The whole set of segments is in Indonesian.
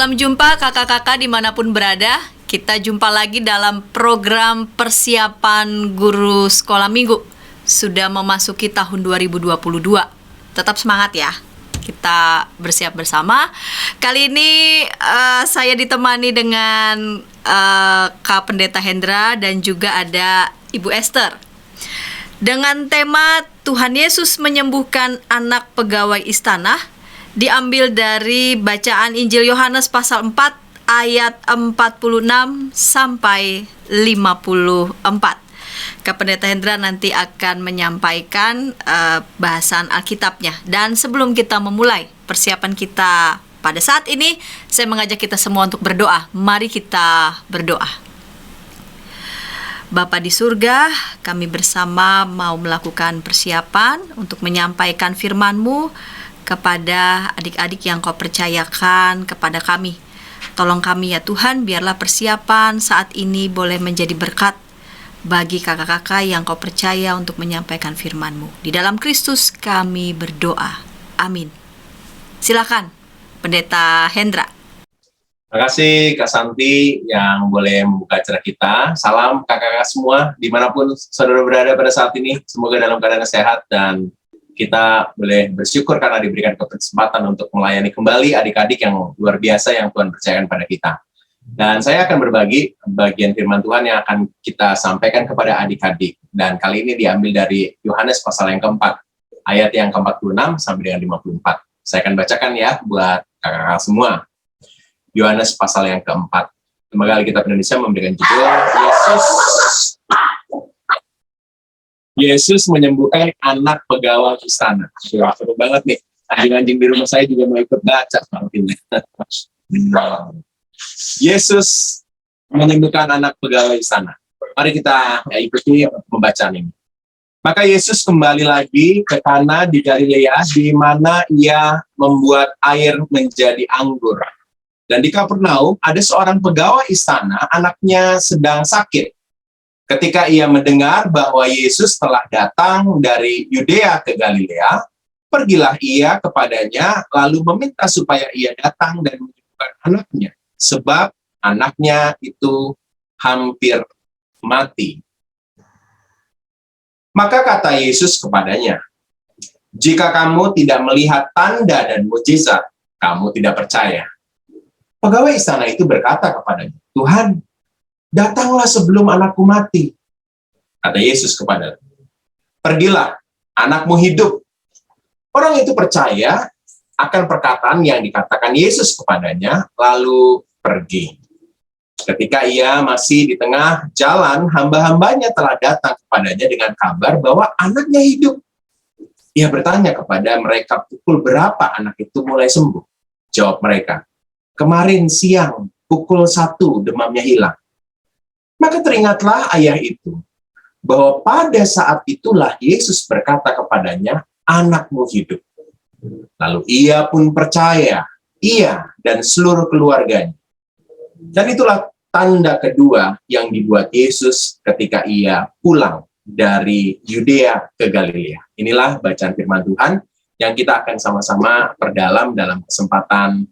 Salam jumpa kakak-kakak dimanapun berada. Kita jumpa lagi dalam program persiapan guru sekolah minggu. Sudah memasuki tahun 2022. Tetap semangat ya. Kita bersiap bersama. Kali ini saya ditemani dengan Kak Pendeta Hendra dan juga ada Ibu Esther. Dengan tema Tuhan Yesus menyembuhkan anak pegawai istana, diambil dari bacaan Injil Yohanes pasal 4 ayat 46 sampai 54. Kak Pendeta Hendra nanti akan menyampaikan bahasan Alkitabnya. Dan sebelum kita memulai persiapan kita pada saat ini, saya mengajak kita semua untuk berdoa. Mari kita berdoa. Bapa di surga, kami bersama mau melakukan persiapan untuk menyampaikan firman-Mu kepada adik-adik yang Kau percayakan kepada kami. Tolong kami ya Tuhan, biarlah persiapan saat ini boleh menjadi berkat bagi kakak-kakak yang Kau percaya untuk menyampaikan firman-Mu. Di dalam Kristus kami berdoa. Amin. Silakan, Pendeta Hendra. Terima kasih Kak Santi yang boleh membuka acara kita. Salam kakak-kakak semua, dimanapun saudara berada pada saat ini. Semoga dalam keadaan sehat dan kita boleh bersyukur karena diberikan kesempatan untuk melayani kembali adik-adik yang luar biasa yang Tuhan percayakan pada kita. Dan saya akan berbagi bagian firman Tuhan yang akan kita sampaikan kepada adik-adik. Dan kali ini diambil dari Yohanes pasal yang keempat, ayat yang ke-46 sampai dengan 54. Saya akan bacakan ya buat kakak-kakak semua. Yohanes pasal yang keempat. Semoga Alkitab Indonesia memberikan judul Yesus menyembuhkan anak pegawai istana. Seru banget nih. Anjing-anjing di rumah saya juga mau ikut baca. Yesus menyembuhkan anak pegawai istana. Mari kita ikuti pembacaan ini. Maka Yesus kembali lagi ke Kana di Galilea, di mana ia membuat air menjadi anggur. Dan di Kapernaum ada seorang pegawai istana, anaknya sedang sakit. Ketika ia mendengar bahwa Yesus telah datang dari Yudea ke Galilea, pergilah ia kepadanya lalu meminta supaya ia datang dan menyembuhkan anaknya, sebab anaknya itu hampir mati. Maka kata Yesus kepadanya, "Jika kamu tidak melihat tanda dan mukjizat, kamu tidak percaya." Pegawai istana itu berkata kepadanya, "Tuhan, datanglah sebelum anakku mati." Kata Yesus kepadanya, "Pergilah, anakmu hidup." Orang itu percaya akan perkataan yang dikatakan Yesus kepadanya, lalu pergi. Ketika ia masih di tengah jalan, hamba-hambanya telah datang kepadanya dengan kabar bahwa anaknya hidup. Ia bertanya kepada mereka, "Pukul berapa anak itu mulai sembuh?" Jawab mereka, "Kemarin siang, pukul 1 demamnya hilang." Maka teringatlah ayah itu, bahwa pada saat itulah Yesus berkata kepadanya, "Anakmu hidup." Lalu ia pun percaya, ia dan seluruh keluarganya. Dan itulah tanda kedua yang dibuat Yesus ketika ia pulang dari Yudea ke Galilea. Inilah bacaan firman Tuhan yang kita akan sama-sama perdalam dalam kesempatan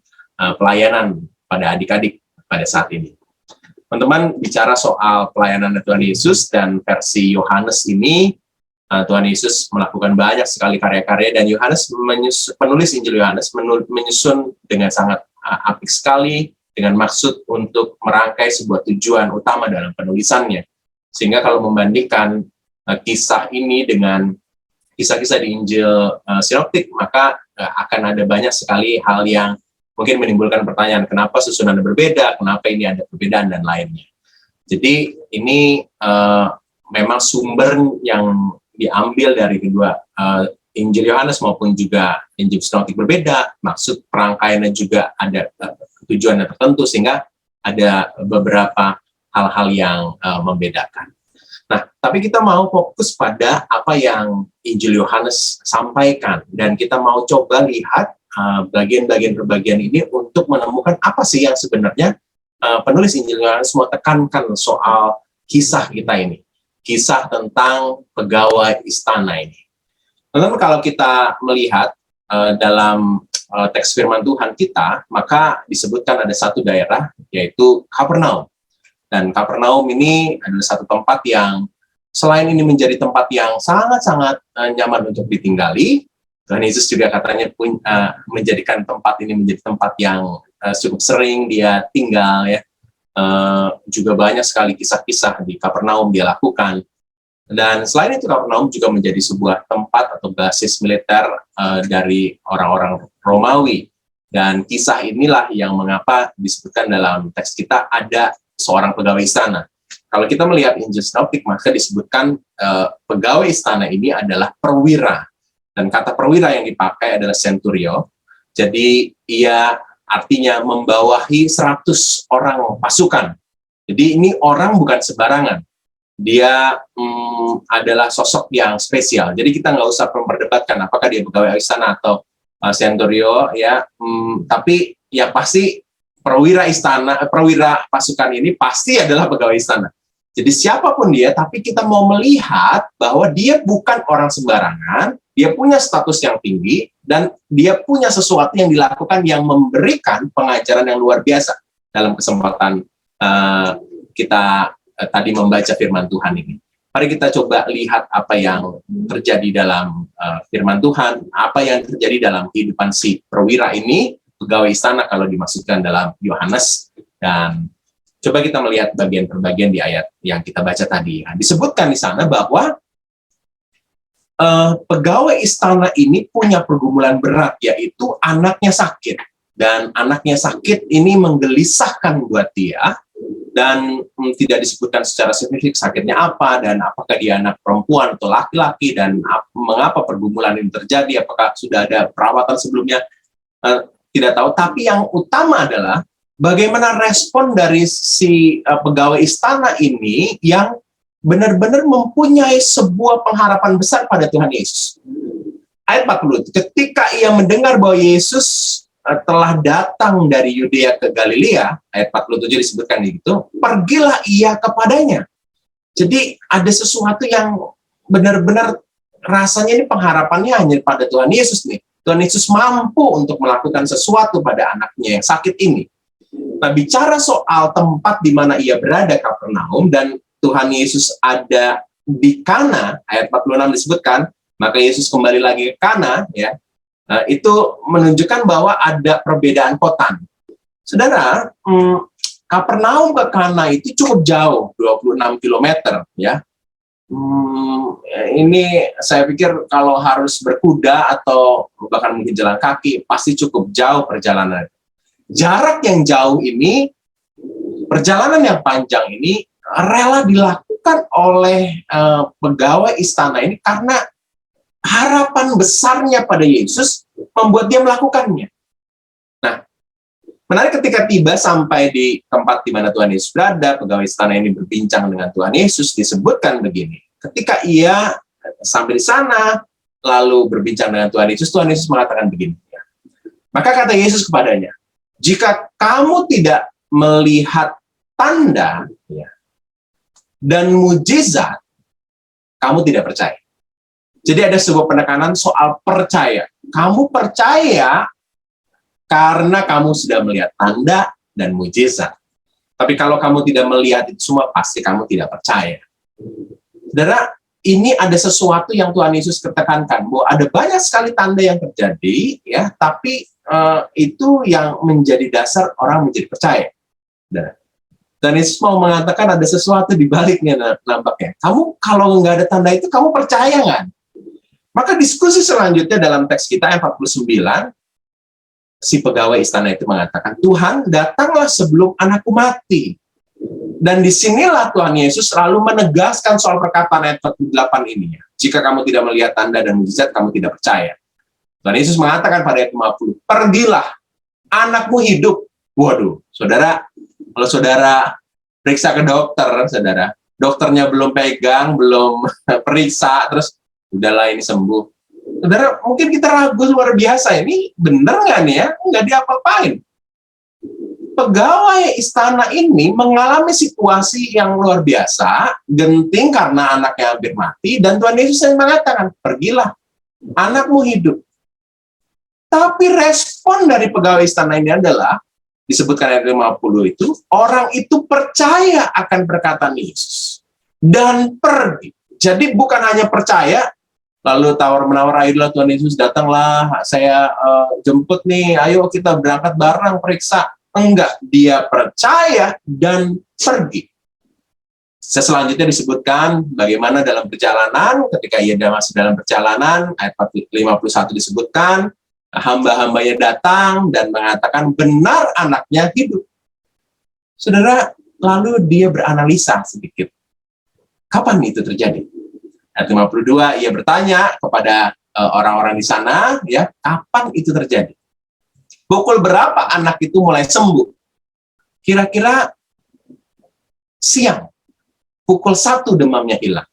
pelayanan pada adik-adik pada saat ini. Teman-teman, bicara soal pelayanan Tuhan Yesus dan versi Yohanes ini, Tuhan Yesus melakukan banyak sekali karya-karya dan penulis Injil Yohanes menyusun dengan sangat apik sekali dengan maksud untuk merangkai sebuah tujuan utama dalam penulisannya. Sehingga kalau membandingkan kisah ini dengan kisah-kisah di Injil sinoptik, maka akan ada banyak sekali hal yang mungkin menimbulkan pertanyaan, kenapa susunannya berbeda, kenapa ini ada perbedaan, dan lainnya. Jadi ini memang sumber yang diambil dari kedua Injil Yohanes maupun juga Injil sinoptik berbeda, maksud perangkaiannya juga ada tujuan tertentu, sehingga ada beberapa hal-hal yang membedakan. Nah, tapi kita mau fokus pada apa yang Injil Yohanes sampaikan, dan kita mau coba lihat bagian-bagian perbagian ini untuk menemukan apa sih yang sebenarnya penulis Injil Yohanes mau tekankan soal kisah kita ini, kisah tentang pegawai istana ini. Teman-teman, kalau kita melihat dalam teks firman Tuhan kita, maka disebutkan ada satu daerah, yaitu Kapernaum. Dan Kapernaum ini adalah satu tempat yang selain ini menjadi tempat yang sangat-sangat nyaman untuk ditinggali, Tuhan Yesus juga katanya menjadikan tempat ini menjadi tempat yang cukup sering dia tinggal, ya. Juga banyak sekali kisah-kisah di Kapernaum dia lakukan. Dan selain itu Kapernaum juga menjadi sebuah tempat atau basis militer dari orang-orang Romawi. Dan kisah inilah yang mengapa disebutkan dalam teks kita ada seorang pegawai istana. Kalau kita melihat Injil Sinoptik, maka disebutkan pegawai istana ini adalah perwira. Dan kata perwira yang dipakai adalah centurio. Jadi ia artinya membawahi 100 orang pasukan. Jadi ini orang bukan sembarangan. Dia adalah sosok yang spesial. Jadi kita nggak usah memperdebatkan apakah dia pegawai istana atau centurio, ya. Tapi ya pasti perwira istana, perwira pasukan ini pasti adalah pegawai istana. Jadi siapapun dia, tapi kita mau melihat bahwa dia bukan orang sembarangan, dia punya status yang tinggi, dan dia punya sesuatu yang dilakukan yang memberikan pengajaran yang luar biasa dalam kesempatan kita tadi membaca firman Tuhan ini. Mari kita coba lihat apa yang terjadi dalam firman Tuhan, apa yang terjadi dalam kehidupan si perwira ini, pegawai istana kalau dimaksudkan dalam Yohanes. Dan coba kita melihat bagian per bagian di ayat yang kita baca tadi. Nah, disebutkan di sana bahwa pegawai istana ini punya pergumulan berat, yaitu anaknya sakit. Dan anaknya sakit ini menggelisahkan buat dia, dan tidak disebutkan secara spesifik sakitnya apa, dan apakah dia anak perempuan atau laki-laki, dan mengapa pergumulan ini terjadi, apakah sudah ada perawatan sebelumnya, tidak tahu. Tapi yang utama adalah bagaimana respon dari si pegawai istana ini yang benar-benar mempunyai sebuah pengharapan besar pada Tuhan Yesus. Ayat 40, ketika ia mendengar bahwa Yesus telah datang dari Yudea ke Galilea, ayat 47 disebutkan gitu, pergilah ia kepadanya. Jadi ada sesuatu yang benar-benar rasanya ini pengharapannya hanya pada Tuhan Yesus nih. Tuhan Yesus mampu untuk melakukan sesuatu pada anaknya yang sakit ini. Nah, bicara soal tempat di mana ia berada, Kapernaum, dan Tuhan Yesus ada di Kana, ayat 46 disebutkan, maka Yesus kembali lagi ke Kana, ya. Nah, itu menunjukkan bahwa ada perbedaan kota. Saudara, Kapernaum ke Kana itu cukup jauh, 26 km, ya. Ini saya pikir kalau harus berkuda atau bahkan mungkin jalan kaki, pasti cukup jauh perjalanan. Jarak yang jauh ini, perjalanan yang panjang ini, rela dilakukan oleh pegawai istana ini karena harapan besarnya pada Yesus membuat dia melakukannya. Nah, menarik ketika tiba sampai di tempat di mana Tuhan Yesus berada, pegawai istana ini berbincang dengan Tuhan Yesus, disebutkan begini. Ketika ia sampai di sana, lalu berbincang dengan Tuhan Yesus mengatakan begini. Maka kata Yesus kepadanya, jika kamu tidak melihat tanda dan mujizat, kamu tidak percaya. Jadi ada sebuah penekanan soal percaya. Kamu percaya karena kamu sudah melihat tanda dan mujizat. Tapi kalau kamu tidak melihat itu semua, pasti kamu tidak percaya. Saudara, ini ada sesuatu yang Tuhan Yesus tekankan, bahwa ada banyak sekali tanda yang terjadi, ya, tapi itu yang menjadi dasar orang menjadi percaya. Saudara. Dan Yesus mau mengatakan ada sesuatu di baliknya nampaknya. Kamu kalau nggak ada tanda itu, kamu percaya nggak? Maka diskusi selanjutnya dalam teks kita, ayat 49, si pegawai istana itu mengatakan, Tuhan, datanglah sebelum anakku mati. Dan disinilah Tuhan Yesus selalu menegaskan soal perkataan ayat 48 ini. Jika kamu tidak melihat tanda dan mujizat, kamu tidak percaya. Tuhan Yesus mengatakan pada ayat 50, pergilah, anakmu hidup. Waduh, saudara, kalau saudara periksa ke dokter, saudara, dokternya belum pegang, belum periksa, terus udahlah ini sembuh. Saudara, mungkin kita ragu luar biasa, ini benar nggak nih ya? Nggak diapa-apain. Pegawai istana ini mengalami situasi yang luar biasa, genting karena anaknya hampir mati, dan Tuhan Yesus yang mengatakan, pergilah, anakmu hidup. Tapi respon dari pegawai istana ini adalah, disebutkan ayat 50 itu, orang itu percaya akan perkataan Yesus dan pergi. Jadi bukan hanya percaya, lalu tawar-menawar, ayolah Tuhan Yesus datanglah, saya jemput nih, ayo kita berangkat bareng periksa. Enggak, dia percaya dan pergi. Selanjutnya disebutkan bagaimana dalam perjalanan, ketika ia masih dalam perjalanan, ayat 51 disebutkan, hamba-hambanya datang dan mengatakan benar anaknya hidup. Saudara, lalu dia beranalisa sedikit. Kapan itu terjadi? Ayat 52, ia bertanya kepada orang-orang di sana, ya, kapan itu terjadi? Pukul berapa anak itu mulai sembuh? Kira-kira siang. Pukul 1 demamnya hilang.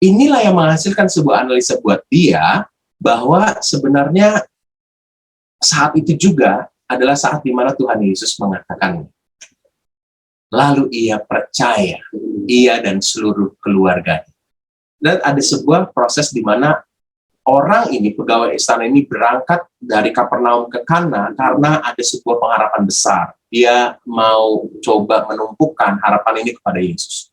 Inilah yang menghasilkan sebuah analisa buat dia, bahwa sebenarnya saat itu juga adalah saat di mana Tuhan Yesus mengatakan, lalu ia percaya, ia dan seluruh keluarganya. Dan ada sebuah proses di mana orang ini, pegawai istana ini berangkat dari Kapernaum ke Kana karena ada sebuah pengharapan besar. Dia mau coba menumpukan harapan ini kepada Yesus.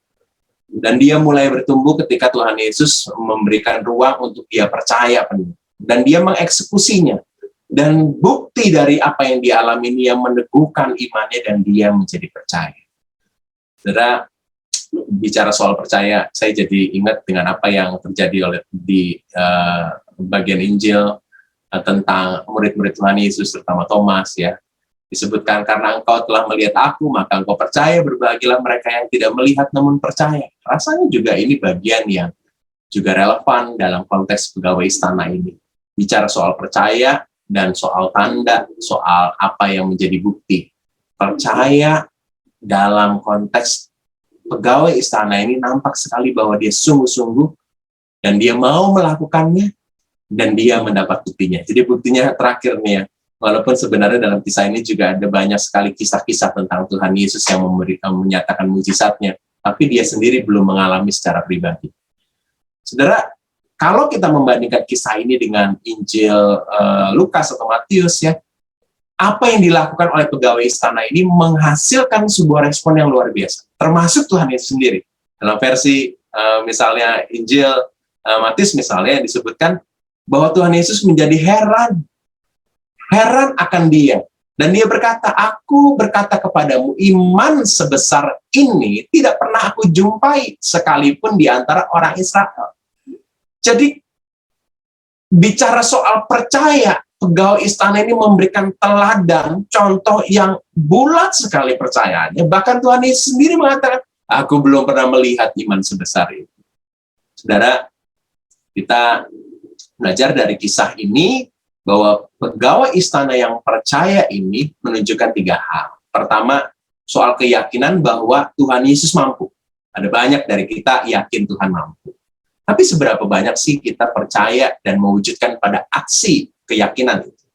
Dan dia mulai bertumbuh ketika Tuhan Yesus memberikan ruang untuk dia percaya penuh. Dan dia mengeksekusinya. Dan bukti dari apa yang dialami ini yang meneguhkan imannya dan dia menjadi percaya. Saudara, bicara soal percaya, saya jadi ingat dengan apa yang terjadi di bagian Injil tentang murid-murid Tuhan Yesus, terutama Thomas, ya. Disebutkan, karena engkau telah melihat aku, maka engkau percaya, berbahagialah mereka yang tidak melihat namun percaya. Rasanya juga ini bagian yang juga relevan dalam konteks pegawai istana ini. Bicara soal percaya dan soal tanda, soal apa yang menjadi bukti. Percaya dalam konteks pegawai istana ini nampak sekali bahwa dia sungguh-sungguh dan dia mau melakukannya dan dia mendapat buktinya. Jadi buktinya terakhir nih ya, walaupun sebenarnya dalam kisah ini juga ada banyak sekali kisah-kisah tentang Tuhan Yesus yang menyatakan mujizatnya, tapi dia sendiri belum mengalami secara pribadi. Saudara, kalau kita membandingkan kisah ini dengan Injil Lukas atau Matius, ya, apa yang dilakukan oleh pegawai istana ini menghasilkan sebuah respon yang luar biasa, termasuk Tuhan Yesus sendiri. Dalam versi misalnya Injil Matius misalnya disebutkan bahwa Tuhan Yesus menjadi heran akan dia. Dan dia berkata, aku berkata kepadamu, iman sebesar ini tidak pernah aku jumpai sekalipun di antara orang Israel. Jadi, bicara soal percaya, pegawai istana ini memberikan teladan, contoh yang bulat sekali percayaannya. Bahkan Tuhan Yesus sendiri mengatakan, aku belum pernah melihat iman sebesar itu. Saudara, kita belajar dari kisah ini, bahwa pegawai istana yang percaya ini menunjukkan 3 hal. Pertama, soal keyakinan bahwa Tuhan Yesus mampu. Ada banyak dari kita yakin Tuhan mampu. Tapi seberapa banyak sih kita percaya dan mewujudkan pada aksi keyakinan itu?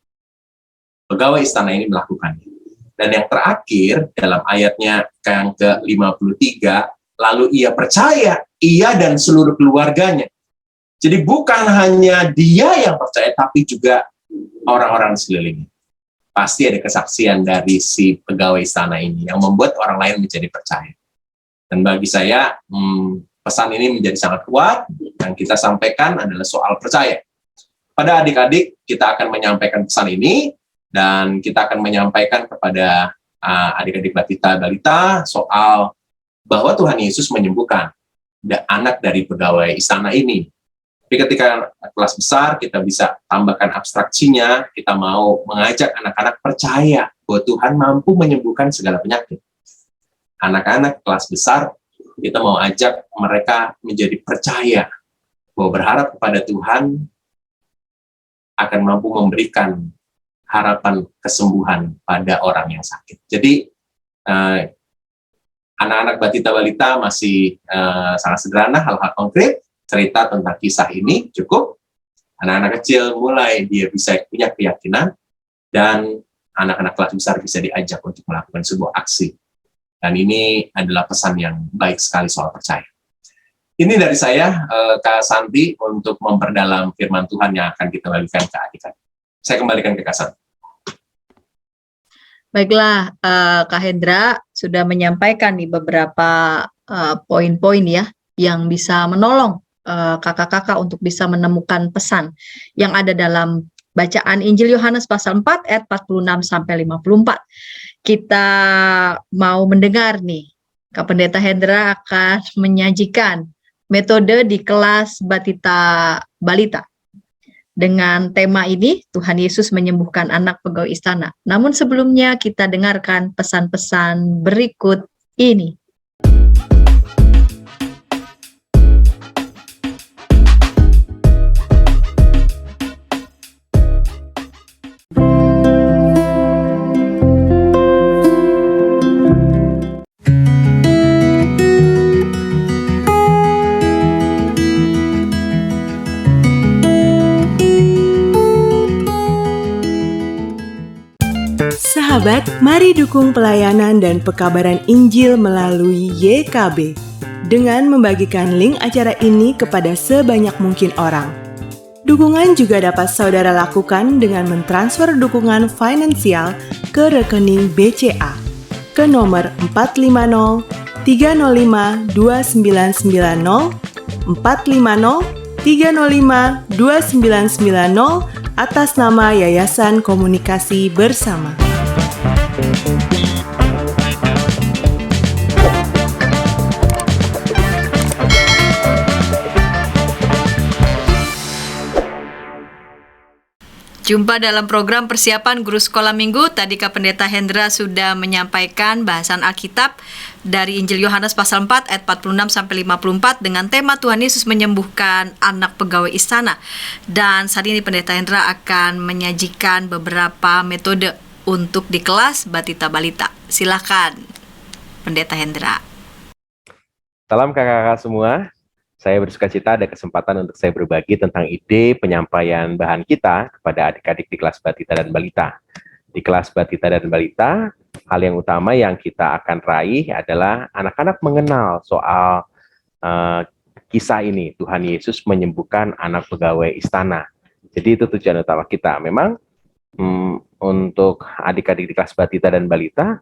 Pegawai istana ini melakukannya. Dan yang terakhir, dalam ayatnya yang ke-53, lalu ia percaya, ia dan seluruh keluarganya. Jadi bukan hanya dia yang percaya, tapi juga orang-orang sekelilingnya. Pasti ada kesaksian dari si pegawai istana ini yang membuat orang lain menjadi percaya. Dan bagi saya, pesan ini menjadi sangat kuat, yang kita sampaikan adalah soal percaya. Pada adik-adik, kita akan menyampaikan pesan ini, dan kita akan menyampaikan kepada adik-adik balita soal bahwa Tuhan Yesus menyembuhkan anak dari pegawai istana ini. Tapi ketika kelas besar, kita bisa tambahkan abstraksinya, kita mau mengajak anak-anak percaya bahwa Tuhan mampu menyembuhkan segala penyakit. Anak-anak kelas besar, kita mau ajak mereka menjadi percaya bahwa berharap kepada Tuhan akan mampu memberikan harapan kesembuhan pada orang yang sakit. Jadi, anak-anak balita masih sangat sederhana, hal-hal konkret, cerita tentang kisah ini cukup. Anak-anak kecil mulai dia bisa punya keyakinan, dan anak-anak kelas besar bisa diajak untuk melakukan sebuah aksi. Dan ini adalah pesan yang baik sekali soal percaya. Ini dari saya, Kak Santi, untuk memperdalam firman Tuhan yang akan kita bagikan ke adik-adik. Saya kembalikan ke Kak. Baiklah, Kak Hendra sudah menyampaikan nih beberapa poin-poin ya yang bisa menolong kakak-kakak untuk bisa menemukan pesan yang ada dalam bacaan Injil Yohanes pasal 4 ayat 46 sampai 54. Kita mau mendengar nih, Kak Pendeta Hendra akan menyajikan metode di kelas Batita Balita. Dengan tema ini, Tuhan Yesus menyembuhkan anak pegawai istana. Namun sebelumnya kita dengarkan pesan-pesan berikut ini. Sahabat, mari dukung pelayanan dan pekabaran Injil melalui YKB dengan membagikan link acara ini kepada sebanyak mungkin orang. Dukungan juga dapat saudara lakukan dengan mentransfer dukungan finansial ke rekening BCA ke nomor 450 305 2990 450 305 2990 atas nama Yayasan Komunikasi Bersama. Jumpa dalam program persiapan guru sekolah minggu. Tadi Kak Pendeta Hendra sudah menyampaikan bahasan Alkitab dari Injil Yohanes pasal 4 ayat 46 sampai 54 dengan tema Tuhan Yesus menyembuhkan anak pegawai istana. Dan saat ini Pendeta Hendra akan menyajikan beberapa metode untuk di kelas Batita Balita. Silakan Pendeta Hendra. Salam kakak-kakak semua. Saya bersuka cita ada kesempatan untuk saya berbagi tentang ide penyampaian bahan kita kepada adik-adik di kelas Batita dan Balita. Di kelas Batita dan Balita, hal yang utama yang kita akan raih adalah anak-anak mengenal soal kisah ini, Tuhan Yesus menyembuhkan anak pegawai istana. Jadi itu tujuan utama kita. Memang untuk adik-adik di kelas Batita dan Balita,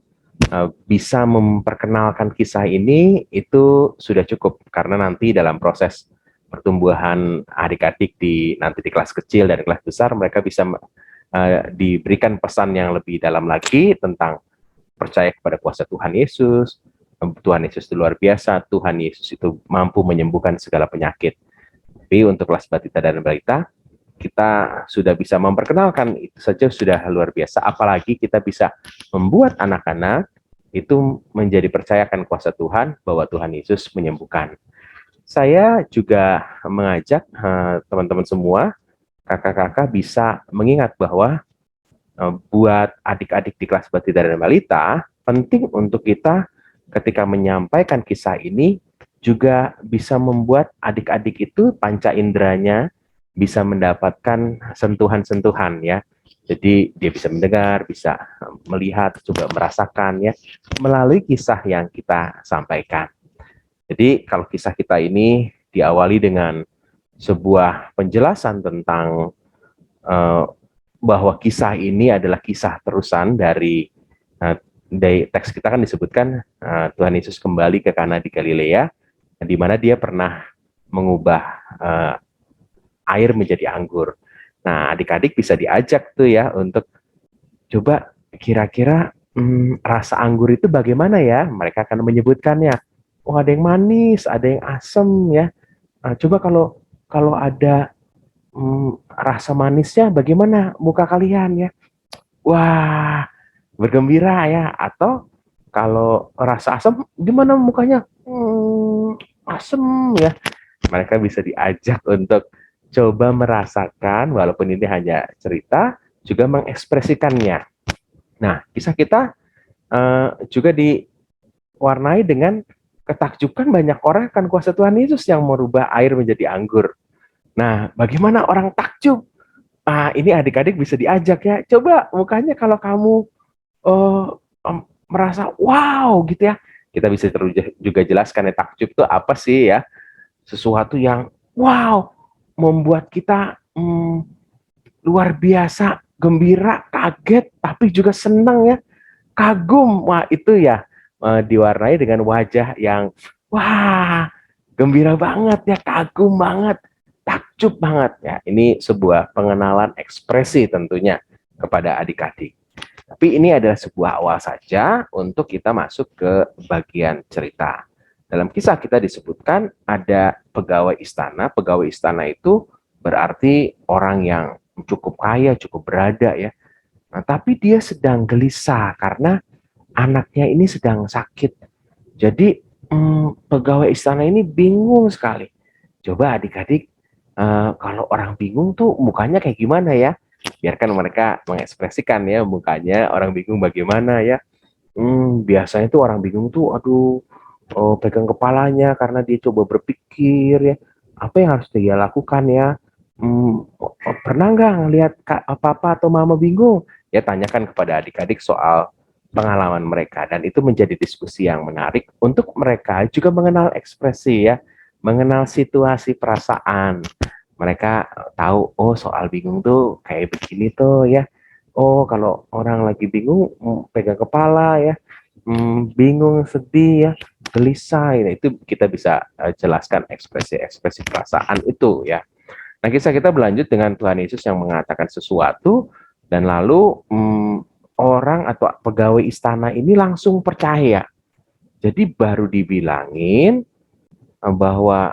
bisa memperkenalkan kisah ini itu sudah cukup, karena nanti dalam proses pertumbuhan adik-adik nanti di kelas kecil dan kelas besar mereka bisa diberikan pesan yang lebih dalam lagi tentang percaya kepada kuasa Tuhan Yesus. Tuhan Yesus itu luar biasa, Tuhan Yesus itu mampu menyembuhkan segala penyakit. Tapi untuk kelas Batita dan Balita kita sudah bisa memperkenalkan, itu saja sudah luar biasa, apalagi kita bisa membuat anak-anak itu menjadi percayakan kuasa Tuhan bahwa Tuhan Yesus menyembuhkan. Saya juga mengajak teman-teman semua, kakak-kakak bisa mengingat bahwa buat adik-adik di kelas Batita dan Balita, penting untuk kita ketika menyampaikan kisah ini juga bisa membuat adik-adik itu panca inderanya bisa mendapatkan sentuhan-sentuhan ya. Jadi dia bisa mendengar, bisa melihat, coba merasakan ya melalui kisah yang kita sampaikan. Jadi kalau kisah kita ini diawali dengan sebuah penjelasan tentang bahwa kisah ini adalah kisah terusan dari teks kita kan disebutkan Tuhan Yesus kembali ke Kana di Galilea, di mana dia pernah mengubah air menjadi anggur. Nah, adik-adik bisa diajak tuh ya untuk coba kira-kira rasa anggur itu bagaimana ya? Mereka akan menyebutkannya. Oh, ada yang manis, ada yang asam ya. Nah, coba kalau ada rasa manisnya bagaimana muka kalian ya? Wah, bergembira ya. Atau kalau rasa asam gimana mukanya? Asam ya. Mereka bisa diajak untuk coba merasakan, walaupun ini hanya cerita, juga mengekspresikannya. Nah, kisah kita juga diwarnai dengan ketakjuban banyak orang akan kuasa Tuhan Yesus yang merubah air menjadi anggur. Nah, bagaimana orang takjub? Ini adik-adik bisa diajak ya. Coba mukanya kalau kamu merasa wow gitu ya. Kita bisa juga jelaskan ya, takjub itu apa sih ya? Sesuatu yang wow, membuat kita luar biasa gembira, kaget, tapi juga senang ya, kagum. Wah, itu ya diwarnai dengan wajah yang wah, gembira banget ya, kagum banget, takjub banget ya. Ini sebuah pengenalan ekspresi tentunya kepada adik-adik. Tapi ini adalah sebuah awal saja untuk kita masuk ke bagian cerita. Dalam kisah kita disebutkan ada pegawai istana. Pegawai istana itu berarti orang yang cukup kaya, cukup berada ya. Nah, tapi dia sedang gelisah karena anaknya ini sedang sakit. Jadi pegawai istana ini bingung sekali. Coba adik-adik, kalau orang bingung tuh mukanya kayak gimana ya? Biarkan mereka mengekspresikan ya mukanya orang bingung bagaimana ya. Biasanya tuh orang bingung tuh, aduh, pegang kepalanya karena dia coba berpikir ya, apa yang harus dia lakukan ya. Pernah nggak ngelihat papa atau mama bingung? Ya tanyakan kepada adik-adik soal pengalaman mereka, dan itu menjadi diskusi yang menarik untuk mereka juga mengenal ekspresi ya, mengenal situasi perasaan. Mereka tahu, oh soal bingung tuh kayak begini tuh ya. Oh kalau orang lagi bingung pegang kepala ya, bingung, sedih ya, gelisah ya, itu kita bisa jelaskan ekspresi-ekspresi perasaan itu ya. Nah, kisah kita berlanjut dengan Tuhan Yesus yang mengatakan sesuatu, dan lalu orang atau pegawai istana ini langsung percaya. Jadi baru dibilangin bahwa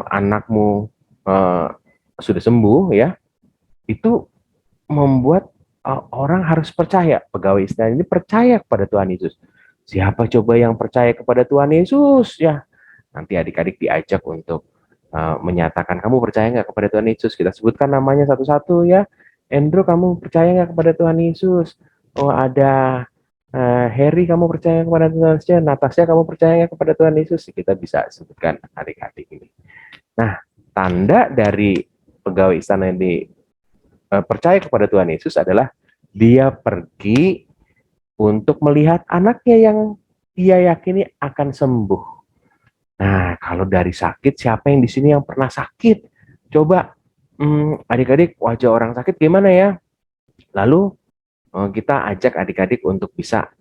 anakmu sudah sembuh ya, itu membuat orang harus percaya. Pegawai istana ini percaya kepada Tuhan Yesus. Siapa coba yang percaya kepada Tuhan Yesus ya? Nanti adik-adik diajak untuk menyatakan, kamu percaya nggak kepada Tuhan Yesus? Kita sebutkan namanya satu-satu ya. Andrew, kamu percaya nggak kepada Tuhan Yesus? Oh, ada Harry, kamu percaya kepada Tuhan Yesus? Natasha, kamu percaya nggak kepada Tuhan Yesus? Kita bisa sebutkan adik-adik ini. Nah, tanda dari pegawai istana ini percaya kepada Tuhan Yesus adalah dia pergi untuk melihat anaknya yang dia yakini akan sembuh. Nah, kalau dari sakit, siapa yang di sini yang pernah sakit? Coba, adik-adik, wajah orang sakit gimana ya? Lalu kita ajak adik-adik untuk bisa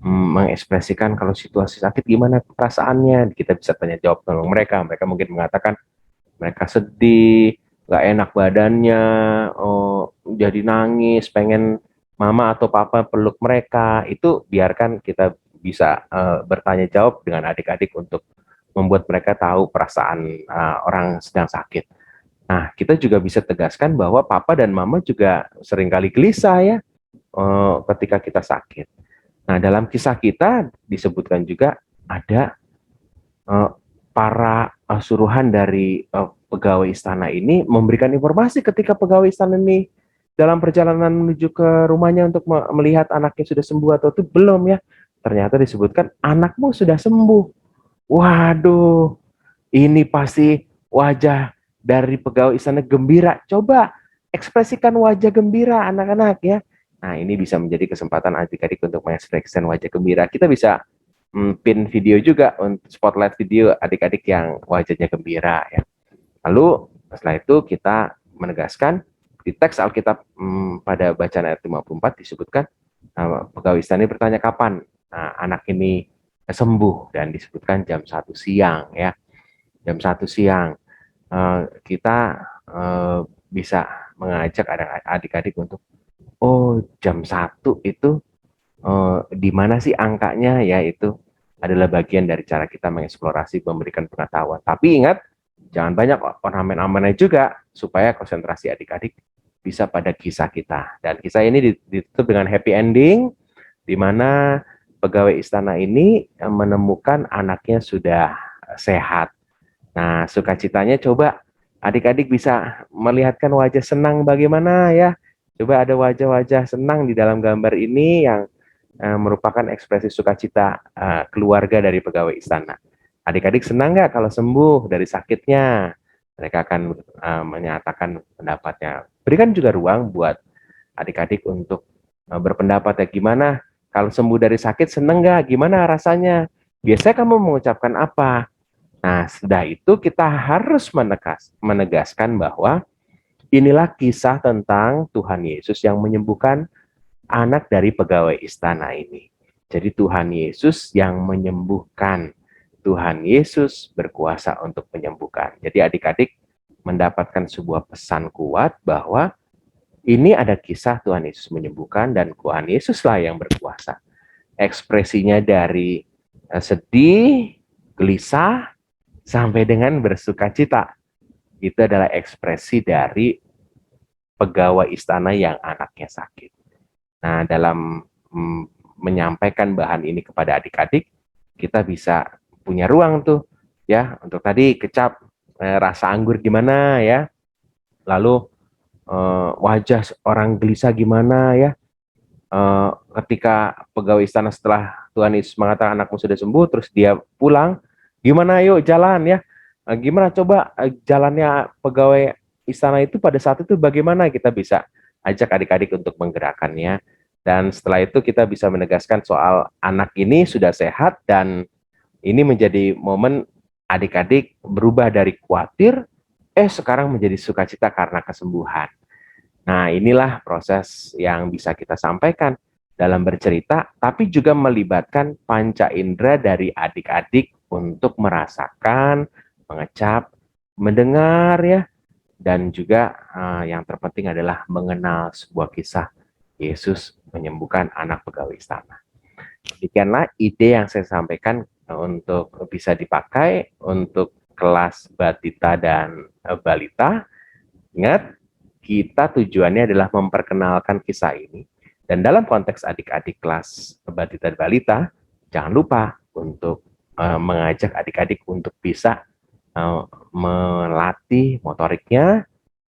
mengekspresikan kalau situasi sakit gimana perasaannya. Kita bisa tanya jawab tentang mereka. Mereka mungkin mengatakan mereka sedih, nggak enak badannya, jadi nangis, pengen mama atau papa peluk mereka. Itu biarkan kita bisa bertanya jawab dengan adik-adik untuk membuat mereka tahu perasaan orang sedang sakit. Nah, kita juga bisa tegaskan bahwa papa dan mama juga seringkali gelisah ya ketika kita sakit. Nah, dalam kisah kita disebutkan juga ada para suruhan dari pegawai istana ini memberikan informasi ketika pegawai istana ini dalam perjalanan menuju ke rumahnya untuk melihat anaknya sudah sembuh atau itu belum ya. Ternyata disebutkan anakmu sudah sembuh. Waduh, ini pasti wajah dari pegawai istana gembira. Coba ekspresikan wajah gembira anak-anak ya. Nah, ini bisa menjadi kesempatan adik-adik untuk mengekspresikan wajah gembira. Kita bisa pin video juga untuk spotlight video adik-adik yang wajahnya gembira ya. Lalu setelah itu kita menegaskan di teks Alkitab pada bacaan ayat 54 disebutkan pegawai istana ini bertanya kapan anak ini sembuh, dan disebutkan jam 1 siang ya. Jam 1 siang kita bisa mengajak adik-adik untuk jam 1 itu di mana sih angkanya ya, itu adalah bagian dari cara kita mengeksplorasi, memberikan pengetahuan. Tapi ingat, jangan banyak ornamen-ornamen juga supaya konsentrasi adik-adik bisa pada kisah kita. Dan kisah ini ditutup dengan happy ending, di mana pegawai istana ini menemukan anaknya sudah sehat. Nah, sukacitanya coba adik-adik bisa melihatkan wajah senang bagaimana ya. Coba ada wajah-wajah senang di dalam gambar ini yang merupakan ekspresi sukacita keluarga dari pegawai istana. Adik-adik senang nggak kalau sembuh dari sakitnya? Mereka akan menyatakan pendapatnya. Berikan juga ruang buat adik-adik untuk berpendapat ya, gimana kalau sembuh dari sakit, seneng nggak? Gimana rasanya? Biasanya kamu mengucapkan apa? Nah, sudah itu kita harus menegaskan bahwa inilah kisah tentang Tuhan Yesus yang menyembuhkan anak dari pegawai istana ini. Jadi Tuhan Yesus yang menyembuhkan. Tuhan Yesus berkuasa untuk menyembuhkan. Jadi adik-adik mendapatkan sebuah pesan kuat bahwa ini ada kisah Tuhan Yesus menyembuhkan dan Tuhan Yesuslah yang berkuasa. Ekspresinya dari sedih, gelisah, sampai dengan bersukacita. Itu adalah ekspresi dari pegawai istana yang anaknya sakit. Nah, dalam menyampaikan bahan ini kepada adik-adik, kita bisa punya ruang tuh ya untuk tadi kecap rasa anggur gimana ya, lalu wajah orang gelisah gimana ya, ketika pegawai istana setelah Tuhan Yesus mengatakan anakmu sudah sembuh, terus dia pulang, gimana yuk jalan ya, gimana coba jalannya pegawai istana itu pada saat itu bagaimana, kita bisa ajak adik-adik untuk menggerakkannya. Dan setelah itu kita bisa menegaskan soal anak ini sudah sehat dan ini menjadi momen adik-adik berubah dari khawatir, sekarang menjadi sukacita karena kesembuhan. Nah, inilah proses yang bisa kita sampaikan dalam bercerita, tapi juga melibatkan panca indera dari adik-adik untuk merasakan, mengecap, mendengar ya, dan juga yang terpenting adalah mengenal sebuah kisah Yesus menyembuhkan anak pegawai istana. Demikianlah ide yang saya sampaikan untuk bisa dipakai untuk kelas batita dan balita. Ingat, kita tujuannya adalah memperkenalkan kisah ini. Dan dalam konteks adik-adik kelas batita dan balita, jangan lupa untuk mengajak adik-adik untuk bisa melatih motoriknya,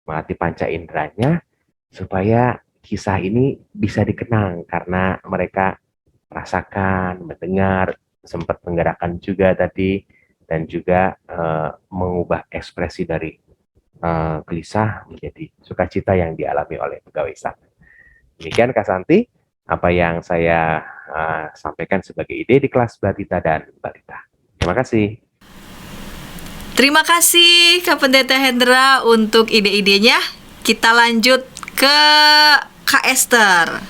melatih panca inderanya, supaya kisah ini bisa dikenang karena mereka rasakan, mendengar, sempat menggerakkan juga tadi, dan juga mengubah ekspresi dari gelisah menjadi sukacita yang dialami oleh pegawai istana. Demikian Kak Santi, apa yang saya sampaikan sebagai ide di kelas batita dan balita. Terima kasih. Terima kasih Kak Pendeta Hendra untuk ide-idenya. Kita lanjut ke Kak Esther.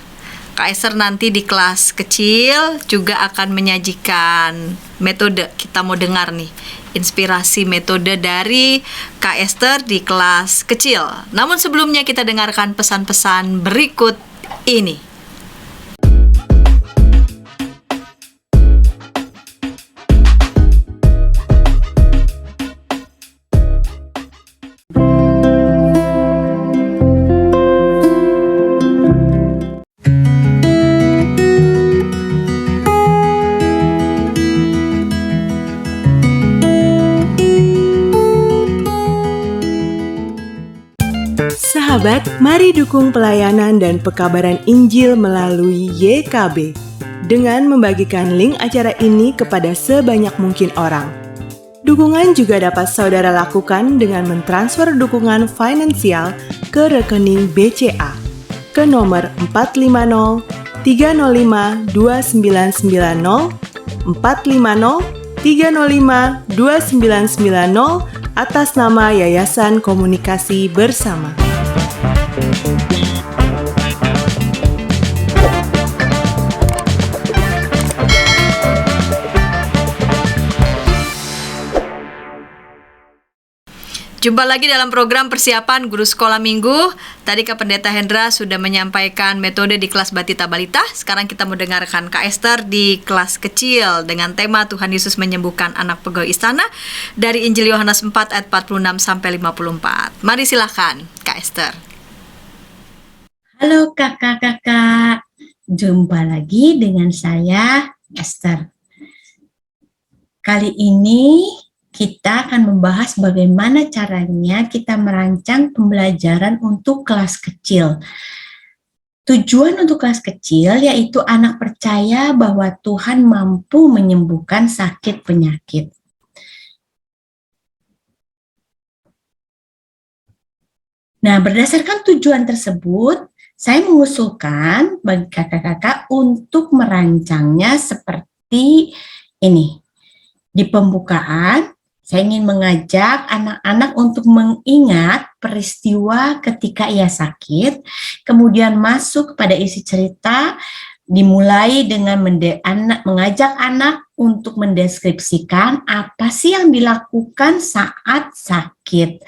Kak Esther nanti di kelas kecil juga akan menyajikan metode. Kita mau dengar nih inspirasi metode dari Kak Esther di kelas kecil. Namun sebelumnya kita dengarkan pesan-pesan berikut ini. Sahabat, mari dukung pelayanan dan pekabaran Injil melalui YKB dengan membagikan link acara ini kepada sebanyak mungkin orang. Dukungan juga dapat saudara lakukan dengan mentransfer dukungan finansial ke rekening BCA ke nomor 450 305 2990 450 305 2990 atas nama Yayasan Komunikasi Bersama. Jumpa lagi dalam program persiapan guru sekolah minggu. Tadi Kak Pendeta Hendra sudah menyampaikan metode di kelas batita balita. Sekarang kita mau dengarkan Kak Esther di kelas kecil dengan tema Tuhan Yesus menyembuhkan anak pegawai istana dari Injil Yohanes 4 ayat 46 sampai 54. Mari silakan Kak Esther. Halo kakak-kakak, jumpa lagi dengan saya Esther. Kali ini kita akan membahas bagaimana caranya kita merancang pembelajaran untuk kelas kecil. Tujuan untuk kelas kecil yaitu anak percaya bahwa Tuhan mampu menyembuhkan sakit penyakit. Nah, berdasarkan tujuan tersebut, saya mengusulkan bagi kakak-kakak untuk merancangnya seperti ini. Di pembukaan, Saya ingin mengajak anak-anak untuk mengingat peristiwa ketika ia sakit, kemudian masuk kepada isi cerita, dimulai dengan mengajak anak untuk mendeskripsikan apa sih yang dilakukan saat sakit.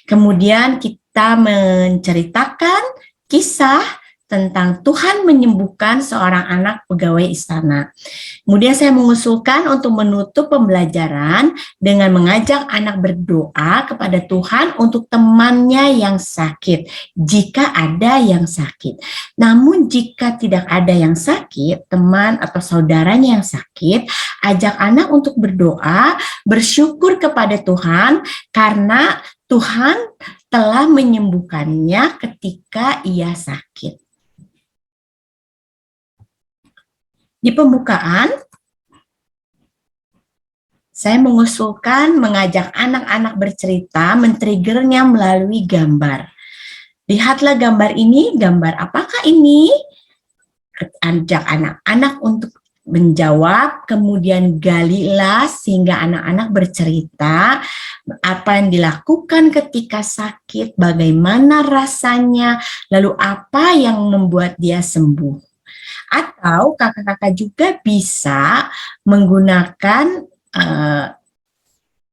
Kemudian kita menceritakan kisah tentang Tuhan menyembuhkan seorang anak pegawai istana. Kemudian saya mengusulkan untuk menutup pembelajaran dengan mengajak anak berdoa kepada Tuhan untuk temannya yang sakit, jika ada yang sakit. Namun jika tidak ada yang sakit, teman atau saudaranya yang sakit, ajak anak untuk berdoa, bersyukur kepada Tuhan karena Tuhan telah menyembuhkannya ketika ia sakit. Di pembukaan, saya mengusulkan mengajak anak-anak bercerita, men-triggernya melalui gambar. Lihatlah gambar ini, gambar apakah ini? Ajak anak-anak untuk menjawab, kemudian galilah sehingga anak-anak bercerita apa yang dilakukan ketika sakit, bagaimana rasanya, lalu apa yang membuat dia sembuh. Atau kakak-kakak juga bisa menggunakan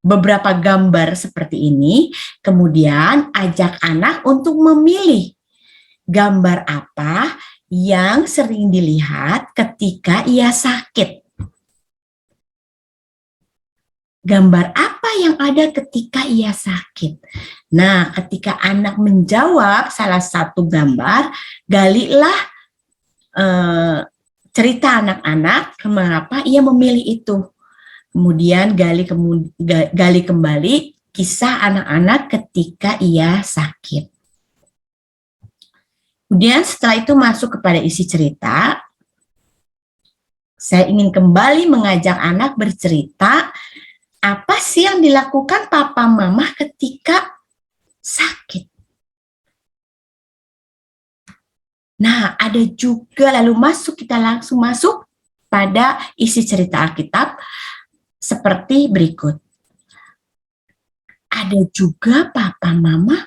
beberapa gambar seperti ini, kemudian ajak anak untuk memilih gambar apa yang sering dilihat ketika ia sakit. Gambar apa yang ada ketika ia sakit? Nah, ketika anak menjawab salah satu gambar, galilah cerita anak-anak mengapa ia memilih itu. Kemudian gali kembali kisah anak-anak ketika ia sakit. Kemudian setelah itu masuk kepada isi cerita. Saya ingin kembali mengajak anak bercerita apa sih yang dilakukan papa mama ketika sakit. Nah, ada juga lalu kita langsung masuk pada isi cerita Alkitab seperti berikut. Ada juga papa mama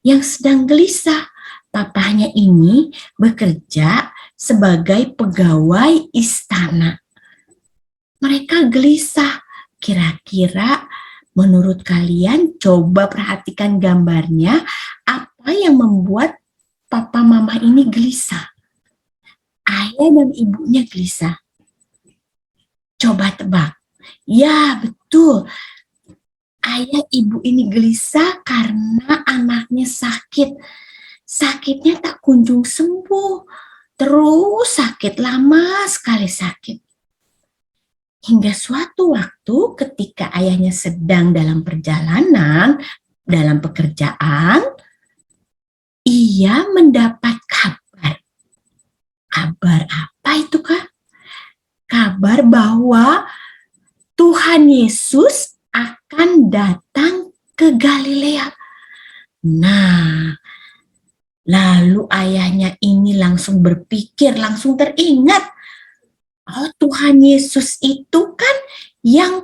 yang sedang gelisah. Papahnya ini bekerja sebagai pegawai istana. Mereka gelisah. Kira-kira menurut kalian, coba perhatikan gambarnya, apa yang membuat papa mama ini gelisah? Ayah dan ibunya gelisah. Coba tebak. Ya, betul. Ayah ibu ini gelisah karena anaknya sakit. Sakitnya tak kunjung sembuh. Terus sakit, lama sekali sakit. Hingga suatu waktu ketika ayahnya sedang dalam perjalanan, dalam pekerjaan, ia mendapat kabar. Kabar apa itu, Kak? Kabar bahwa Tuhan Yesus akan datang ke Galilea. Nah, lalu ayahnya ini langsung berpikir, langsung teringat. Oh, Tuhan Yesus itu kan yang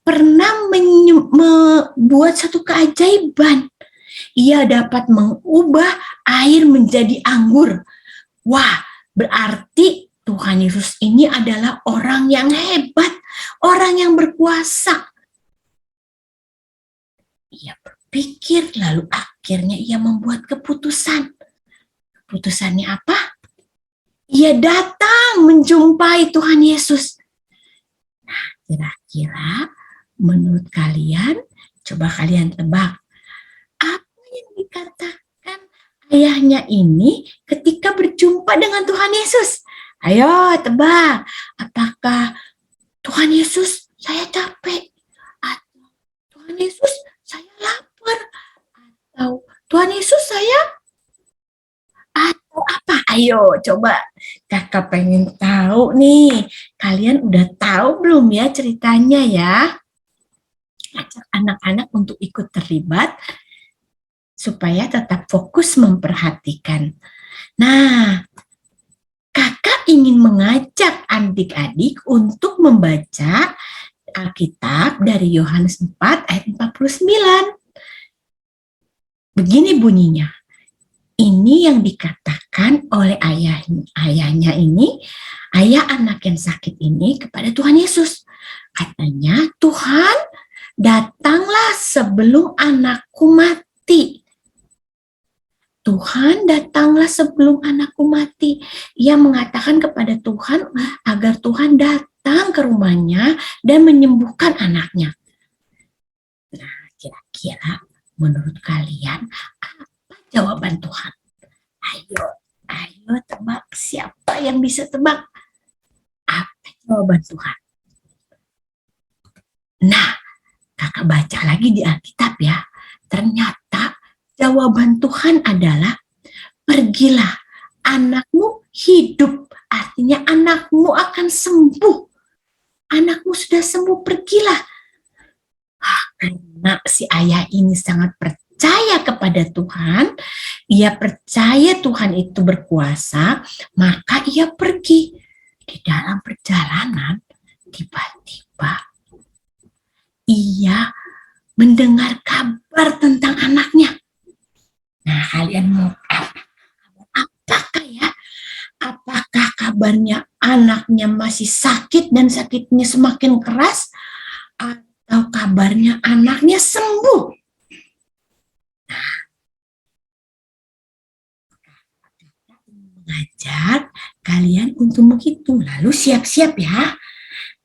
pernah membuat satu keajaiban. Ia dapat mengubah air menjadi anggur. Wah, berarti Tuhan Yesus ini adalah orang yang hebat, orang yang berkuasa. Ia berpikir, lalu akhirnya ia membuat keputusan. Keputusannya apa? Ia datang menjumpai Tuhan Yesus. Nah, kira-kira menurut kalian, coba kalian tebak. Apa yang dikatakan ayahnya ini ketika berjumpa dengan Tuhan Yesus? Ayo tebak, apakah Tuhan Yesus, saya capek? Atau Tuhan Yesus, saya lapar? Atau Tuhan Yesus, saya? Atau apa? Ayo coba, kakak pengen tahu nih. Kalian udah tahu belum ya ceritanya ya? Ajak anak-anak untuk ikut terlibat supaya tetap fokus memperhatikan. Nah, kakak ingin mengajak adik-adik untuk membaca Alkitab dari Yohanes 4 ayat 49. Begini bunyinya. Ini yang dikatakan oleh ayahnya ini, ayah anak yang sakit ini kepada Tuhan Yesus. Katanya, Tuhan, datanglah sebelum anakku mati. Tuhan, datanglah sebelum anakku mati. Ia mengatakan kepada Tuhan agar Tuhan datang ke rumahnya dan menyembuhkan anaknya. Nah, kira-kira menurut kalian apa jawaban Tuhan? Ayo tebak, siapa yang bisa tebak? Apa jawaban Tuhan? Nah, kakak baca lagi di Alkitab ya. Ternyata jawaban Tuhan adalah, pergilah, anakmu hidup. Artinya anakmu akan sembuh. Anakmu sudah sembuh, pergilah. Karena si ayah ini sangat percaya kepada Tuhan, ia percaya Tuhan itu berkuasa, maka ia pergi. Di dalam perjalanan, tiba-tiba ia mendengar kabar tentang anaknya. Nah, kalian mau apakah ya? Apakah kabarnya anaknya masih sakit dan sakitnya semakin keras? Atau kabarnya anaknya sembuh? Mengajak kalian untuk menghitung. Lalu siap-siap ya.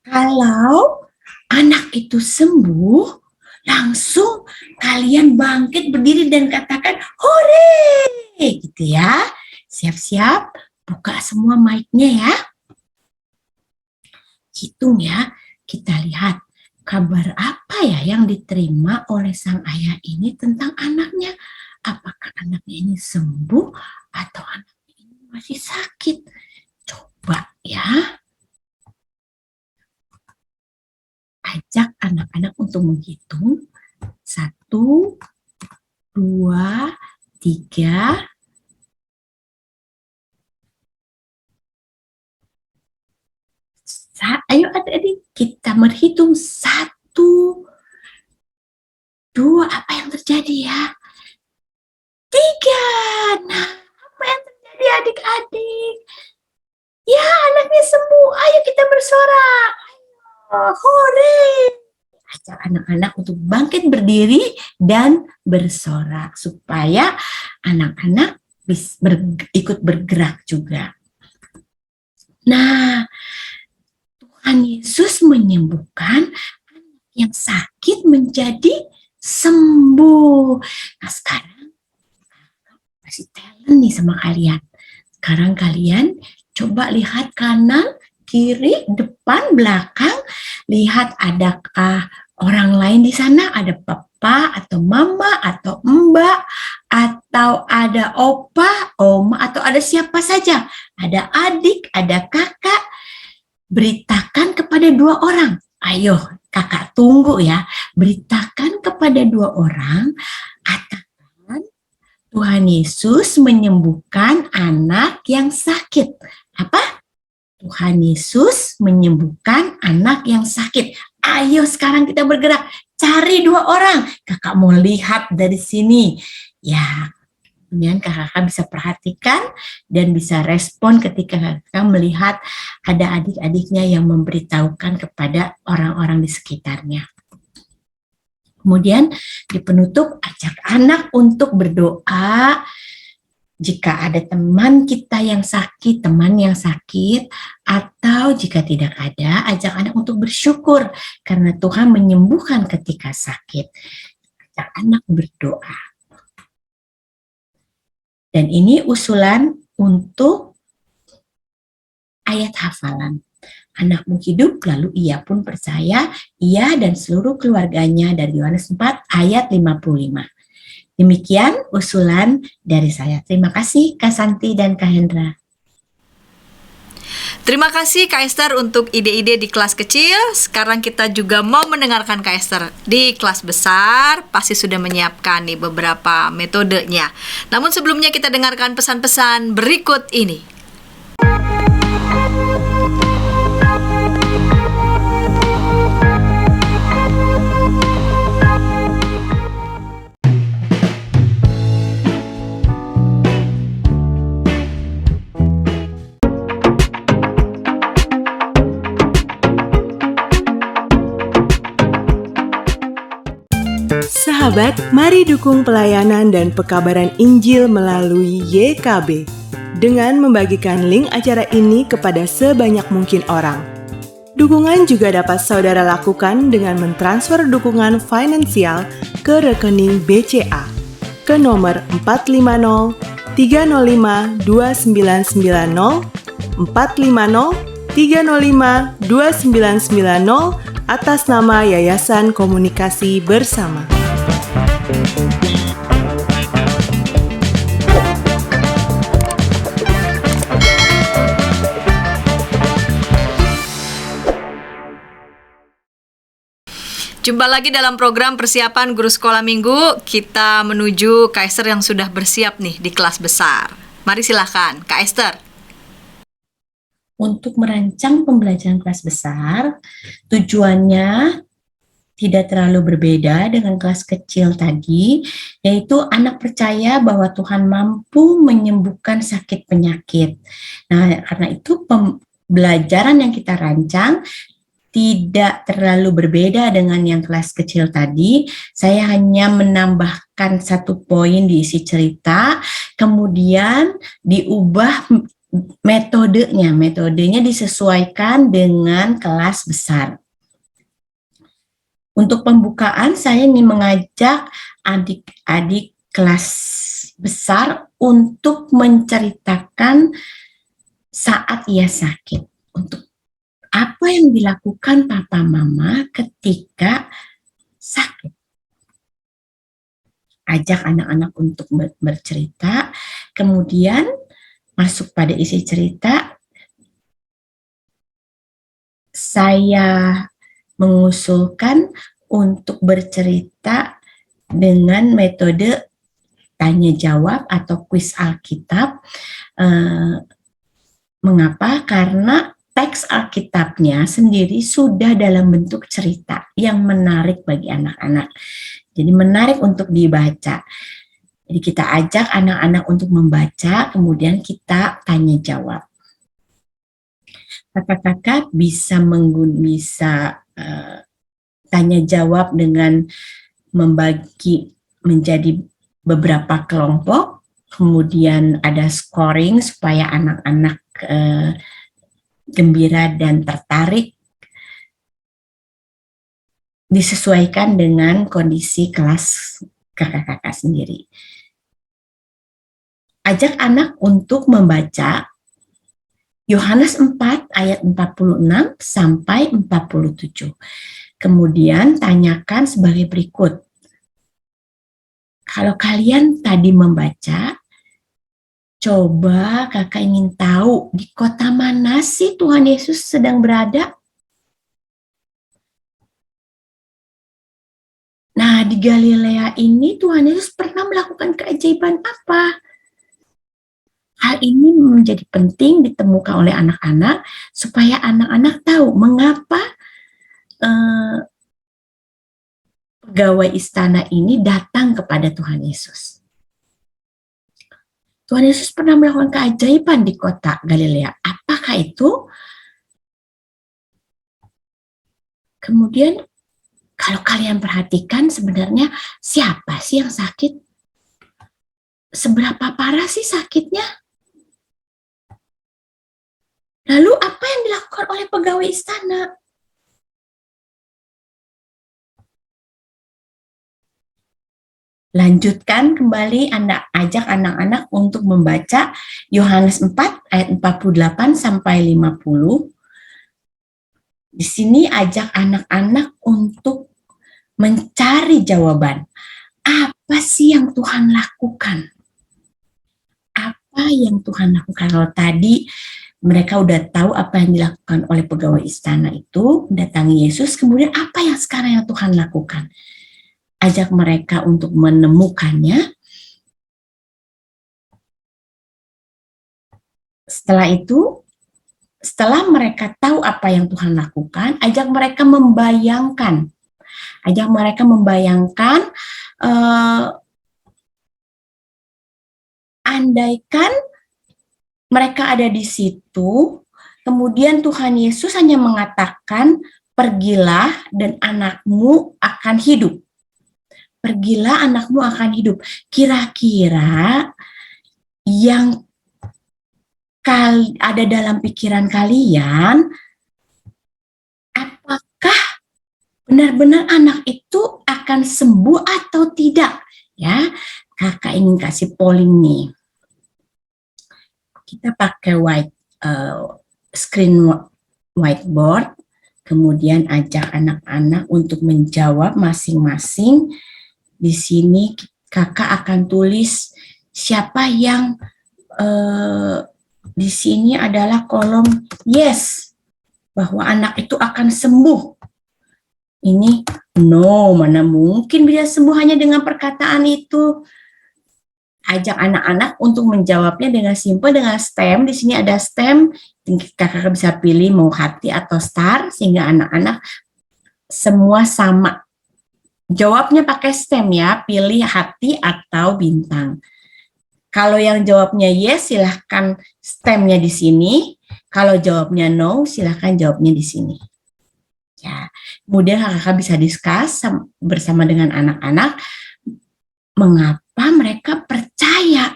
Kalau anak itu sembuh, langsung kalian bangkit berdiri dan katakan, hore! Gitu ya. Siap-siap, buka semua mic-nya ya. Hitung ya, kita lihat. Kabar apa ya yang diterima oleh sang ayah ini tentang anaknya? Apakah anaknya ini sembuh atau anaknya ini masih sakit? Coba ya. Ajak anak-anak untuk menghitung. 1, 2, 3. Ayo adik-adik, kita berhitung. 1, 2, apa yang terjadi ya? 3. Nah, apa yang terjadi adik-adik? Ya, anaknya sembuh. Ayo kita bersorak. Ayo, hore. Ajak anak-anak untuk bangkit berdiri dan bersorak supaya anak-anak bisa ikut bergerak juga. Nah, Tuhan Yesus menyembuhkan anak yang sakit menjadi sembuh. Nah, sekarang kasih talent nih sama kalian. Sekarang kalian coba lihat kanan, kiri, depan, belakang. Lihat adakah orang lain di sana, ada papa atau mama atau mbak atau ada opa, oma atau ada siapa saja. Ada adik, ada kakak. Beritakan kepada 2 orang. Ayo, kakak tunggu ya. Beritakan kepada 2 orang. Katakan, Tuhan Yesus menyembuhkan anak yang sakit. Apa? Tuhan Yesus menyembuhkan anak yang sakit. Ayo sekarang kita bergerak. Cari 2 orang. Kakak mau lihat dari sini. Ya, kemudian kakak bisa perhatikan dan bisa respon ketika kakak melihat ada adik-adiknya yang memberitahukan kepada orang-orang di sekitarnya. Kemudian di penutup, ajak anak untuk berdoa. Jika ada teman kita yang sakit, atau jika tidak ada, ajak anak untuk bersyukur karena Tuhan menyembuhkan ketika sakit. Ajak anak berdoa. Dan ini usulan untuk ayat hafalan. Anakmu hidup, lalu ia pun percaya, ia dan seluruh keluarganya, dari Yohanes 4 ayat 55. Demikian usulan dari saya. Terima kasih Kak Santi dan Kak Hendra. Terima kasih Kak Esther untuk ide-ide di kelas kecil. Sekarang kita juga mau mendengarkan Kak Esther di kelas besar. Pasti sudah menyiapkan nih beberapa metodenya. Namun sebelumnya kita dengarkan pesan-pesan berikut ini. Sahabat, mari dukung pelayanan dan pekabaran Injil melalui YKB dengan membagikan link acara ini kepada sebanyak mungkin orang. Dukungan juga dapat saudara lakukan dengan mentransfer dukungan finansial ke rekening BCA ke nomor 450 305 2990 450 305 2990 atas nama Yayasan Komunikasi Bersama. Jumpa lagi dalam program persiapan guru sekolah minggu. Kita menuju Kak Esther yang sudah bersiap nih di kelas besar. Mari silakan, Kak Esther. Untuk merancang pembelajaran kelas besar, tujuannya tidak terlalu berbeda dengan kelas kecil tadi, yaitu anak percaya bahwa Tuhan mampu menyembuhkan sakit penyakit. Nah, karena itu pembelajaran yang kita rancang tidak terlalu berbeda dengan yang kelas kecil tadi. Saya hanya menambahkan satu poin di isi cerita, kemudian diubah metodenya disesuaikan dengan kelas besar. Untuk pembukaan, saya ingin mengajak adik-adik kelas besar untuk menceritakan saat ia sakit. Untuk apa yang dilakukan papa mama ketika sakit. Ajak anak-anak untuk bercerita, kemudian masuk pada isi cerita. Saya mengusulkan untuk bercerita dengan metode tanya jawab atau kuis Alkitab. Mengapa? Karena teks Alkitabnya sendiri sudah dalam bentuk cerita yang menarik bagi anak-anak. Jadi menarik untuk dibaca. Jadi kita ajak anak-anak untuk membaca, kemudian kita tanya jawab. Kakak-kakak bisa tanya jawab dengan membagi menjadi beberapa kelompok, kemudian ada scoring supaya anak-anak gembira dan tertarik, disesuaikan dengan kondisi kelas kakak-kakak sendiri. Ajak anak untuk membaca Yohanes 4 ayat 46 sampai 47. Kemudian tanyakan sebagai berikut. Kalau kalian tadi membaca, coba kakak ingin tahu di kota mana sih Tuhan Yesus sedang berada? Nah, di Galilea ini Tuhan Yesus pernah melakukan keajaiban apa? Hal ini menjadi penting ditemukan oleh anak-anak supaya anak-anak tahu mengapa pegawai istana ini datang kepada Tuhan Yesus. Tuhan Yesus pernah melakukan keajaiban di kota Galilea. Apakah itu? Kemudian kalau kalian perhatikan sebenarnya siapa sih yang sakit? Seberapa parah sih sakitnya? Lalu apa yang dilakukan oleh pegawai istana? Lanjutkan kembali, Anda ajak anak-anak untuk membaca Yohanes 4 ayat 48 sampai 50. Di sini ajak anak-anak untuk mencari jawaban. Apa sih yang Tuhan lakukan? Apa yang Tuhan lakukan? Kalau tadi mereka udah tahu apa yang dilakukan oleh pegawai istana itu, mendatangi Yesus, kemudian apa yang sekarang yang Tuhan lakukan? Ajak mereka untuk menemukannya. Setelah itu, setelah mereka tahu apa yang Tuhan lakukan, ajak mereka membayangkan. Ajak mereka membayangkan, andaikan mereka ada di situ, kemudian Tuhan Yesus hanya mengatakan, pergilah dan anakmu akan hidup. pergilah anakmu akan hidup. Kira-kira yang ada dalam pikiran kalian, apakah benar-benar anak itu akan sembuh atau tidak? Ya, kakak ingin kasih polling nih. Kita pakai screen whiteboard, kemudian ajak anak-anak untuk menjawab masing-masing. Di sini kakak akan tulis siapa yang di sini adalah kolom yes, bahwa anak itu akan sembuh. Ini no, mana mungkin bisa sembuh hanya dengan perkataan itu. Ajak anak-anak untuk menjawabnya dengan simple, dengan STEM. Di sini ada STEM, kakak bisa pilih mau hati atau star, sehingga anak-anak semua sama. Jawabnya pakai STEM ya, pilih hati atau bintang. Kalau yang jawabnya yes, silahkan STEM-nya di sini. Kalau jawabnya no, silahkan jawabnya di sini. Ya, kemudian kakak bisa discuss bersama dengan anak-anak mengapa mereka percaya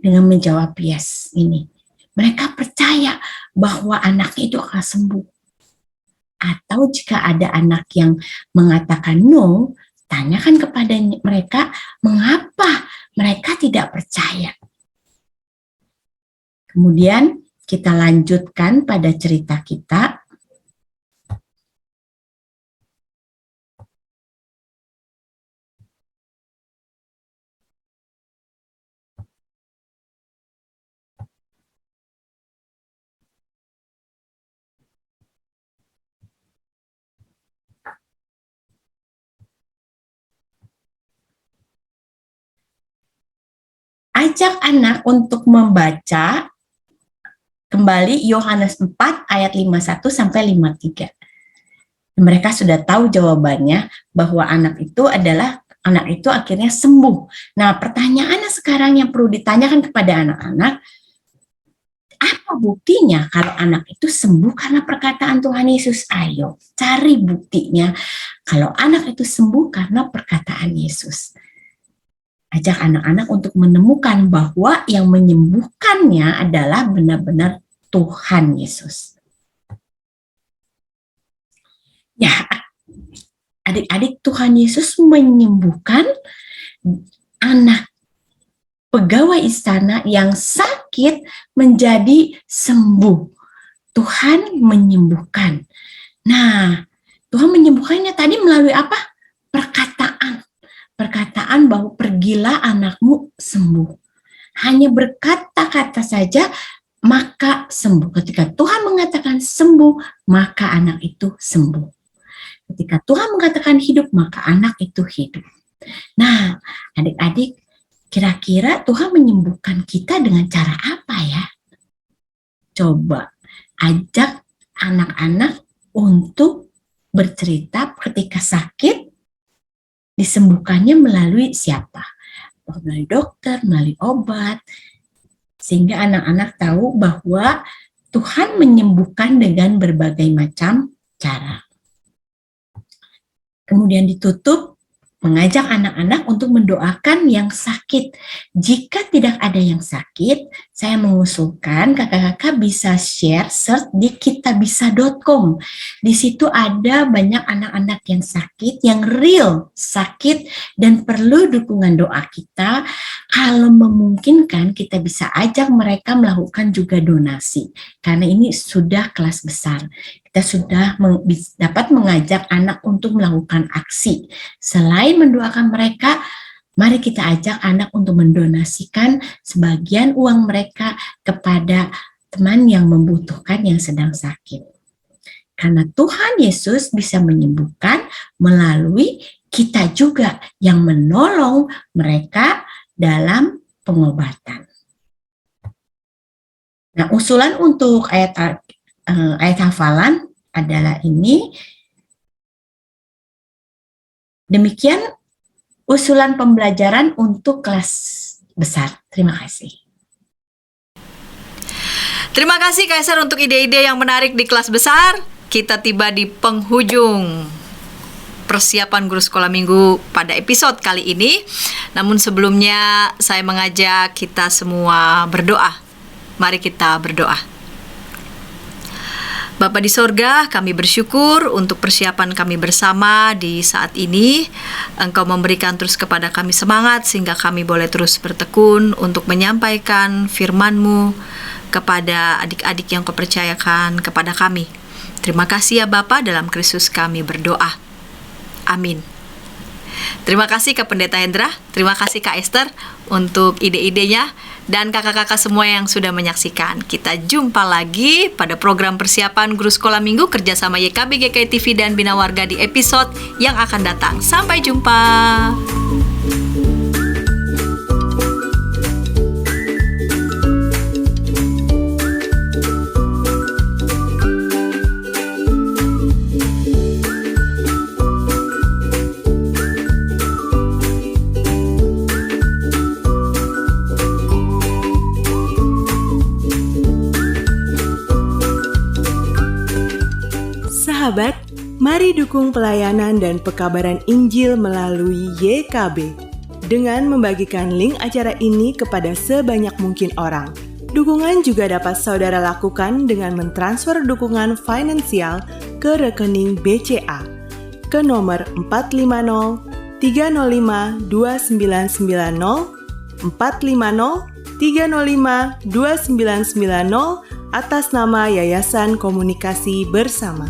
dengan menjawab yes ini. Mereka percaya bahwa anaknya itu akan sembuh. Atau jika ada anak yang mengatakan no, tanyakan kepada mereka mengapa mereka tidak percaya. Kemudian kita lanjutkan pada cerita kita. Ajak anak untuk membaca kembali Yohanes 4 ayat 51 sampai 53. Mereka sudah tahu jawabannya bahwa anak itu akhirnya sembuh. Nah, pertanyaannya sekarang yang perlu ditanyakan kepada anak-anak, apa buktinya kalau anak itu sembuh karena perkataan Tuhan Yesus? Ayo, cari buktinya kalau anak itu sembuh karena perkataan Yesus. Ajak anak-anak untuk menemukan bahwa yang menyembuhkannya adalah benar-benar Tuhan Yesus. Ya, adik-adik, Tuhan Yesus menyembuhkan anak pegawai istana yang sakit menjadi sembuh. Tuhan menyembuhkan. Nah, Tuhan menyembuhkannya tadi melalui apa? Perkataan bahwa pergilah anakmu sembuh. Hanya berkata-kata saja maka sembuh. Ketika Tuhan mengatakan sembuh, maka anak itu sembuh. Ketika Tuhan mengatakan hidup, maka anak itu hidup. Nah, adik-adik, kira-kira Tuhan menyembuhkan kita dengan cara apa ya? Coba ajak anak-anak untuk bercerita ketika sakit, disembuhkannya melalui siapa? Melalui dokter, melalui obat. Sehingga anak-anak tahu bahwa Tuhan menyembuhkan dengan berbagai macam cara. Kemudian ditutup, mengajak anak-anak untuk mendoakan yang sakit. Jika tidak ada yang sakit, saya mengusulkan kakak-kakak bisa search di kitabisa.com. Di situ ada banyak anak-anak yang sakit, yang real sakit dan perlu dukungan doa kita. Kalau memungkinkan, kita bisa ajak mereka melakukan juga donasi. Karena ini sudah kelas besar. Kita sudah dapat mengajak anak untuk melakukan aksi. Selain mendoakan mereka, mari kita ajak anak untuk mendonasikan sebagian uang mereka kepada teman yang membutuhkan yang sedang sakit. Karena Tuhan Yesus bisa menyembuhkan melalui kita juga yang menolong mereka dalam pengobatan. Nah, usulan untuk ayat hafalan adalah ini. Demikian usulan pembelajaran untuk kelas besar. Terima kasih. Terima kasih Kaiser untuk ide-ide yang menarik di kelas besar. Kita tiba di penghujung persiapan guru sekolah minggu pada episode kali ini. Namun sebelumnya saya mengajak kita semua berdoa. Mari kita berdoa. Bapa di sorga, kami bersyukur untuk persiapan kami bersama di saat ini. Engkau memberikan terus kepada kami semangat sehingga kami boleh terus bertekun untuk menyampaikan firman-Mu kepada adik-adik yang Kau percayakan kepada kami. Terima kasih ya Bapa, dalam Kristus kami berdoa. Amin. Terima kasih Kak Pendeta Hendra, terima kasih Kak Esther untuk ide-idenya, dan kakak-kakak semua yang sudah menyaksikan. Kita jumpa lagi pada program persiapan guru sekolah minggu kerjasama YKB GKI TV dan Bina Warga di episode yang akan datang. Sampai jumpa. Sahabat, mari dukung pelayanan dan pekabaran Injil melalui YKB dengan membagikan link acara ini kepada sebanyak mungkin orang. Dukungan juga dapat saudara lakukan dengan mentransfer dukungan finansial ke rekening BCA ke nomor 450 305 2990 450 305 2990 atas nama Yayasan Komunikasi Bersama.